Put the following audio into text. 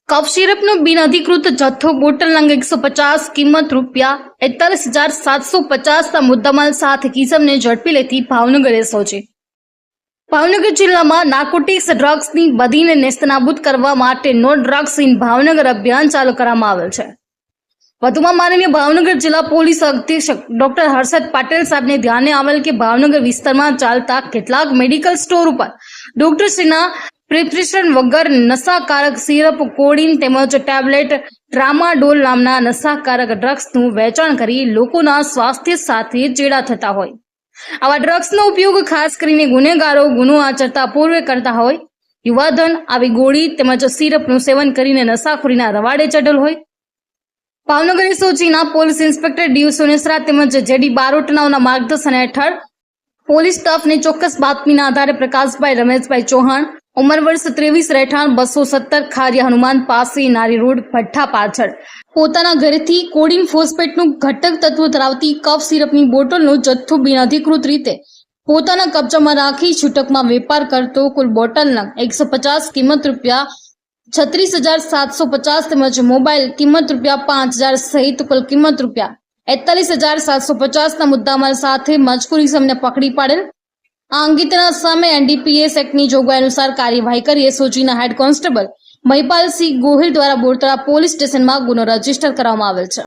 કફ સિરપનો બિનઅધિકૃત જથ્થો બોટલ નંગ 150 કિંમત ₹41,750 મુદ્દામાલ સાથે કિસમને ઝડપી લેતી ભાવનગર એસઓજી। ભાવનગર જિલ્લામાં નાર્કોટિક્સ ડ્રગ્સની બદીને નેસ્તનાબૂદ કરવા માટે નો ડ્રગ્સ ઇન ભાવનગર અભિયાન ચાલુ કરવામાં આવેલ છે। વધુમાં માનનીય ભાવનગર જિલ્લા પોલીસ અધિક્ષક ડોક્ટર હર્ષદ પટેલ સાહેબને ધ્યાને આવેલ કે ભાવનગર વિસ્તારમાં ચાલતા કેટલાક મેડિકલ સ્ટોર ઉપર ડોક્ટરશ્રીના પ્રિસ્ક્રિપ્શન વગર નશાકારક સિરપ, કોડીન તેમજ ટેબ્લેટ ટ્રામાડોલ નામના નશાકારક ડ્રગ્સનું વેચાણ કરી લોકોના સ્વાસ્થ્ય સાથે ચેડા થતા હોય। આવા ડ્રગ્સનો ઉપયોગ ખાસ કરીને ગુનેગારો ગુનો આચરતા પૂર્વે કરતા હોય। યુવાધન આવી ગોળી તેમજ સિરપનું સેવન કરીને નશાખોરીના રવાડે ચઢેલ હોય। ભાવનગર એસઓજીના પોલીસ ઇન્સ્પેક્ટર ડી સોનેસરા તેમજ જેડી બારોટનાઓના માર્ગદર્શન હેઠળ પોલીસ સ્ટાફને ચોક્કસ બાતમીના આધારે પ્રકાશભાઈ રમેશભાઈ ચૌહાણ, ઉંમર વર્ષ 23, રહેઠાણ 270 ખારિયા હનુમાન પાસે, નારી રોડ, ભઠ્ઠા પાછળ, પોતાના ઘરેથી કોડીન ફોસ્ફેટનું ઘટક તત્વ ધરાવતી કફ સિરપની બોટલનો જથ્થો બિનઅધિકૃત રીતે પોતાના કબજામાં રાખી છૂટકમાં વેપાર કરતો કુલ બોટલ નંગ 150 કિંમત ₹36,750 તેમજ મોબાઈલ કિંમત ₹5,000 સહિત કુલ કિંમત ₹41,750 મુદ્દામાલ સાથે મજકૂર ઇસમને પકડી પાડેલ। આ અંગે તેના સામે એનડીપીએસ એક્ટની જોગવાઈ અનુસાર કાર્યવાહી કરી એસઓજીના હેડ કોન્સ્ટેબલ મહિપાલસિંહ ગોહિલ દ્વારા બોરતળા પોલીસ સ્ટેશનમાં ગુનો રજીસ્ટર કરવામાં આવેલ છે।